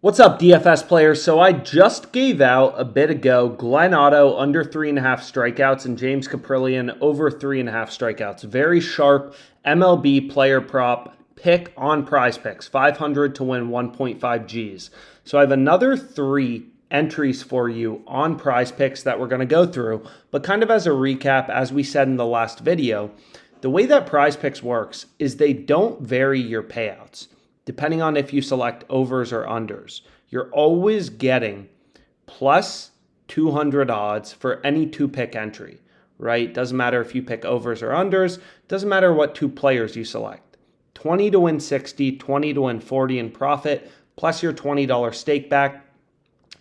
What's up, DFS players? So I just gave out a bit ago Glenn Otto under 3.5 strikeouts and James Caprillion over 3.5 strikeouts. Very sharp MLB player prop pick on PrizePicks, 500 to win 1.5 Gs. So I have another 3 entries for you on PrizePicks that we're going to go through. But kind of as a recap, as we said in the last video, the way that PrizePicks works is they don't vary your payouts. Depending on if you select overs or unders, you're always getting plus 200 odds for any 2-pick entry, right? Doesn't matter if you pick overs or unders. Doesn't matter what 2 players you select. 20 to win 60, 20 to win 40 in profit, plus your $20 stake back.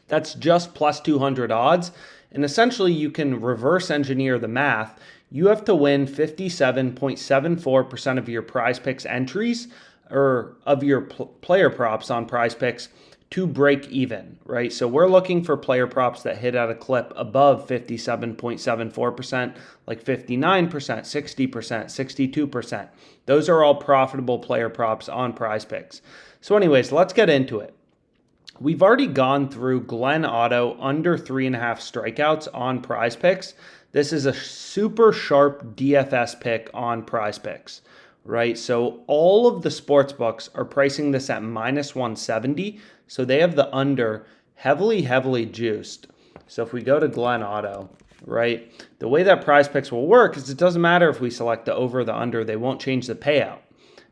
That's just plus 200 odds. And essentially, you can reverse engineer the math. You have to win 57.74% of your PrizePicks entries or of your player props on PrizePicks to break even, right? So we're looking for player props that hit at a clip above 57.74%, like 59%, 60%, 62%. Those are all profitable player props on PrizePicks. So anyways, let's get into it. We've already gone through Glenn Otto under 3.5 strikeouts on PrizePicks. This is a super sharp DFS pick on PrizePicks. Right, so all of the sports books are pricing this at minus 170. So they have the under heavily juiced. So if we go to Glenn Otto, right, the way that PrizePicks will work is it doesn't matter if we select the over or the under, they won't change the payout.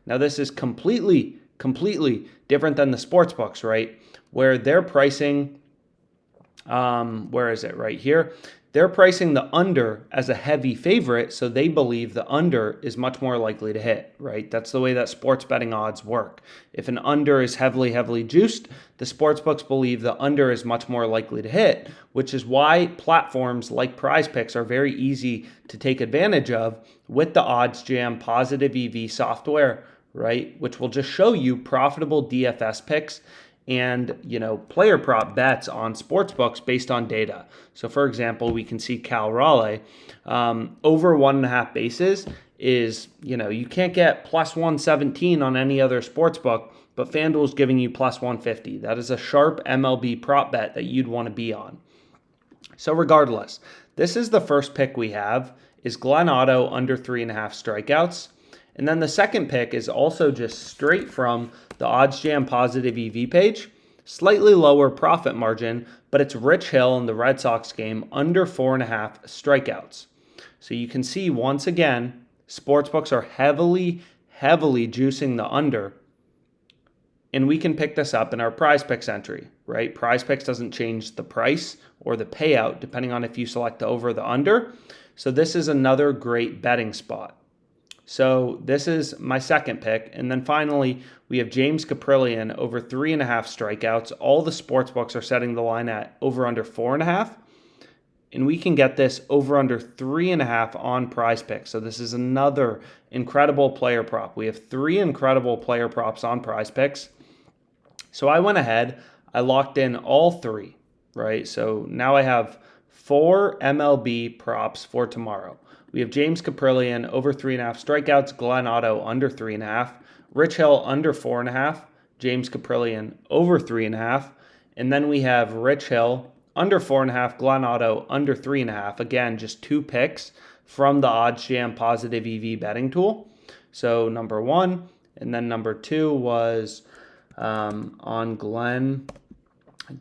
Now this is completely different than the sports books, right, where they're pricing, where is it, right here? They're pricing the under as a heavy favorite, so they believe the under is much more likely to hit, right? That's the way that sports betting odds work. If an under is heavily juiced, the sportsbooks believe the under is much more likely to hit, which is why platforms like PrizePicks are very easy to take advantage of with the OddsJam Positive EV software, right? Which will just show you profitable DFS picks and, player prop bets on sports books based on data. So for example, we can see Cal Raleigh over 1.5 bases is, you can't get plus 117 on any other sports book, but FanDuel's giving you plus 150. That is a sharp MLB prop bet that you'd want to be on. So regardless, this is the first pick we have is Glenn Otto under 3.5 strikeouts. And then the second pick is also just straight from the OddsJam Positive EV page. Slightly lower profit margin, but it's Rich Hill in the Red Sox game under 4.5 strikeouts. So you can see once again, sportsbooks are heavily juicing the under. And we can pick this up in our PrizePicks entry, right? PrizePicks doesn't change the price or the payout depending on if you select the over or the under. So this is another great betting spot. So this is my second pick. And then finally, we have James Caprillion over 3.5 strikeouts. All the sports books are setting the line at over under 4.5. And we can get this over under 3.5 on PrizePicks. So this is another incredible player prop. We have 3 incredible player props on PrizePicks. So I went ahead, I locked in all 3, right? So now I have 4 MLB props for tomorrow. We have James Caprillion over 3.5 strikeouts, Glenn Otto under 3.5, Rich Hill under 4.5, James Caprillion over 3.5, and then we have Rich Hill under 4.5, Glenn Otto under 3.5. Again, just 2 picks from the OddsJam Positive EV Betting Tool. So number 1, and then number 2 was on Glenn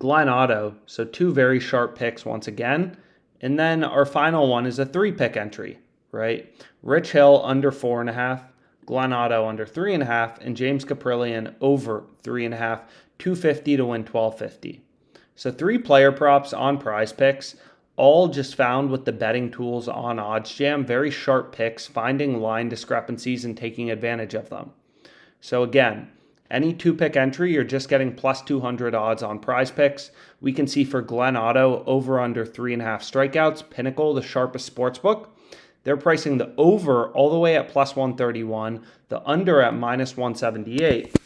Otto. So 2 very sharp picks once again. And then our final one is a 3-pick entry, right? Rich Hill under 4.5, Glenn Otto under 3.5, and James Caprillion over 3.5, 250 to win 1250. So 3 player props on PrizePicks, all just found with the betting tools on OddsJam. Very sharp picks, finding line discrepancies and taking advantage of them. So again, any 2-pick entry, you're just getting plus 200 odds on PrizePicks. We can see for Glenn Otto, over under 3.5 strikeouts. Pinnacle, the sharpest sports book, they're pricing the over all the way at plus 131, the under at minus 178.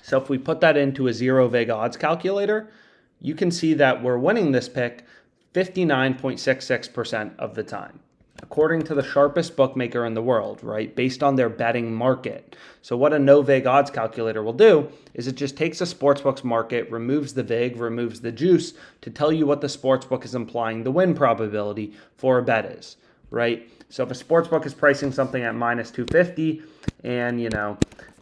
So if we put that into a zero vig odds calculator, you can see that we're winning this pick 59.66% of the time. according to the sharpest bookmaker in the world, right, based on their betting market. So what a no vig odds calculator will do is it just takes a sportsbook's market, removes the vig, removes the juice to tell you what the sportsbook is implying the win probability for a bet is, right? So if a sportsbook is pricing something at minus 250 and,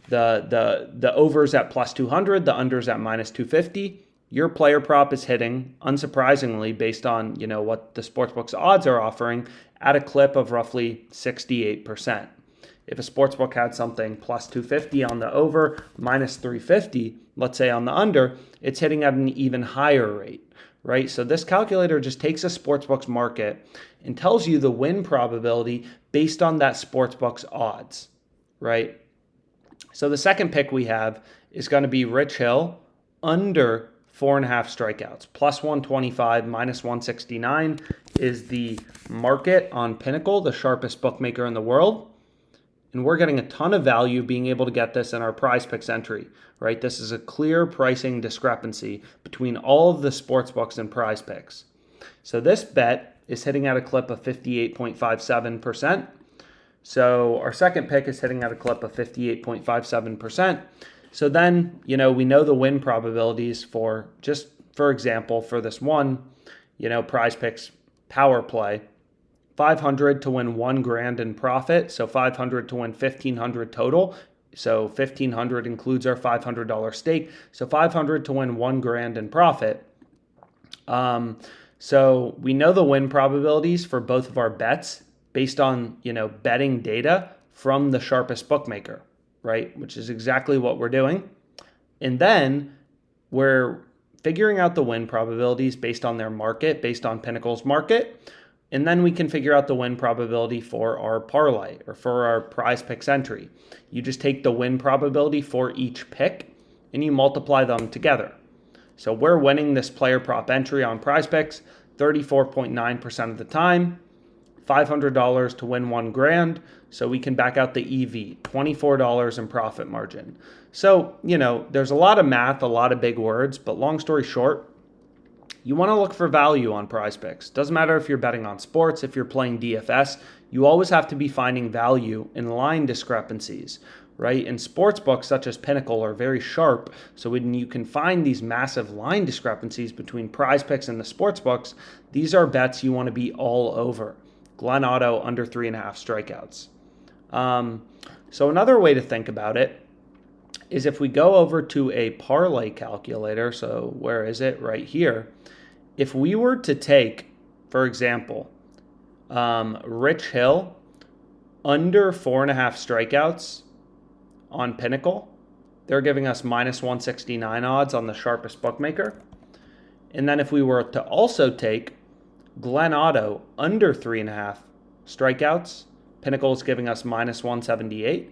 the over's at plus 200, the under's at minus 250, your player prop is hitting, unsurprisingly, based on what the sportsbook's odds are offering, at a clip of roughly 68%. If a sportsbook had something plus 250 on the over, minus 350, let's say on the under, it's hitting at an even higher rate, right? So this calculator just takes a sportsbook's market and tells you the win probability based on that sportsbook's odds, right? So the second pick we have is going to be Rich Hill under 4.5 strikeouts. Plus 125, minus 169 is the market on Pinnacle, the sharpest bookmaker in the world. And we're getting a ton of value being able to get this in our PrizePicks entry, right? This is a clear pricing discrepancy between all of the sports books and PrizePicks. So this bet is hitting at a clip of 58.57%. So our second pick is hitting at a clip of 58.57%. So then, we know the win probabilities for, just for example, for this one, PrizePicks power play, 500 to win $1,000 in profit. So 500 to win 1,500 total. So 1,500 includes our $500 stake. So 500 to win $1,000 in profit. So we know the win probabilities for both of our bets based on, betting data from the sharpest bookmaker, right? Which is exactly what we're doing. And then we're figuring out the win probabilities based on their market, based on Pinnacle's market. And then we can figure out the win probability for our parlay or for our PrizePicks entry. You just take the win probability for each pick and you multiply them together. So we're winning this player prop entry on PrizePicks 34.9% of the time. $500 to win $1,000. So we can back out the EV, $24 in profit margin. So, there's a lot of math, a lot of big words, but long story short, you want to look for value on PrizePicks. Doesn't matter if you're betting on sports, if you're playing DFS, you always have to be finding value in line discrepancies, right? And sports books such as Pinnacle are very sharp. So when you can find these massive line discrepancies between PrizePicks and the sports books, these are bets you want to be all over. Glenn Otto under 3.5 strikeouts. So another way to think about it is if we go over to a parlay calculator, so where is it? Right here. If we were to take, for example, Rich Hill under 4.5 strikeouts on Pinnacle, they're giving us minus 169 odds on the sharpest bookmaker. And then if we were to also take Glenn Otto under 3.5 strikeouts, Pinnacle is giving us minus 178.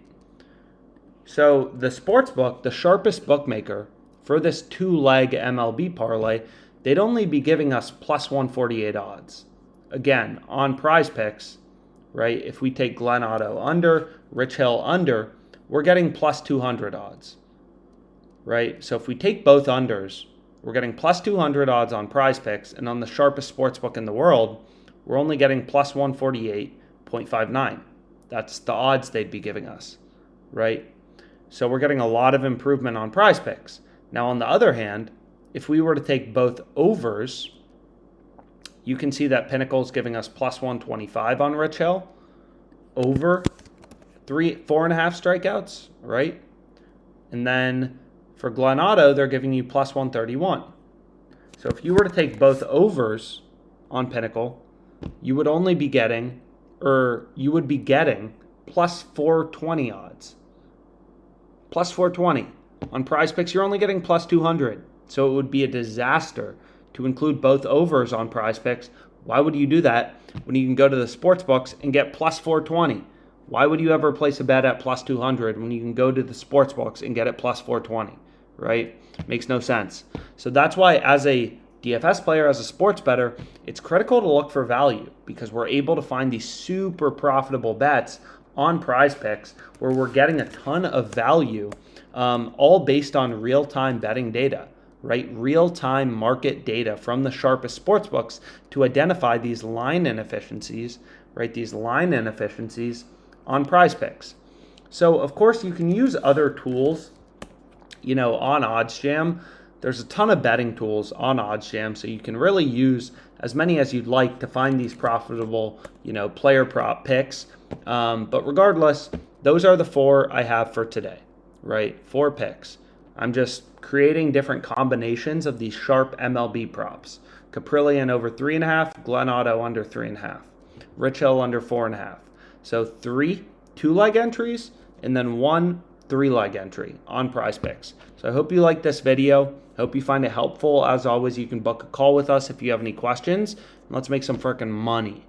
So the sports book, the sharpest bookmaker for this two-leg MLB parlay, they'd only be giving us plus 148 odds. Again, on PrizePicks, right, if we take Glenn Otto under, Rich Hill under, we're getting plus 200 odds, right? So if we take both unders, we're getting plus 200 odds on PrizePicks, and on the sharpest sportsbook in the world, we're only getting plus 148.59. That's the odds they'd be giving us, right? So we're getting a lot of improvement on PrizePicks. Now, on the other hand, if we were to take both overs, you can see that Pinnacle is giving us plus 125 on Rich Hill, over 4.5 strikeouts, right? And then for Glenn Otto, they're giving you plus 131. So if you were to take both overs on Pinnacle, you would only be getting, plus 420 odds. Plus 420. On PrizePicks, you're only getting plus 200. So it would be a disaster to include both overs on PrizePicks. Why would you do that when you can go to the sports books and get plus 420? Why would you ever place a bet at plus 200 when you can go to the sports books and get it plus 420, right? Makes no sense. So that's why as a DFS player, as a sports bettor, it's critical to look for value because we're able to find these super profitable bets on PrizePicks where we're getting a ton of value, all based on real-time betting data, right? Real-time market data from the sharpest sportsbooks to identify these line inefficiencies, right? These line inefficiencies on PrizePicks. So of course you can use other tools, on OddsJam. There's a ton of betting tools on OddsJam, so you can really use as many as you'd like to find these profitable, player prop picks. But regardless, those are the 4 I have for today, right? 4 picks. I'm just creating different combinations of these sharp MLB props. Caprillion over 3.5, Glenn Otto under 3.5, Rich Hill under 4.5. So 3 2-leg entries and then 1 3-leg entry on PrizePicks. So I hope you like this video. Hope you find it helpful. As always, you can book a call with us if you have any questions. Let's make some freaking money.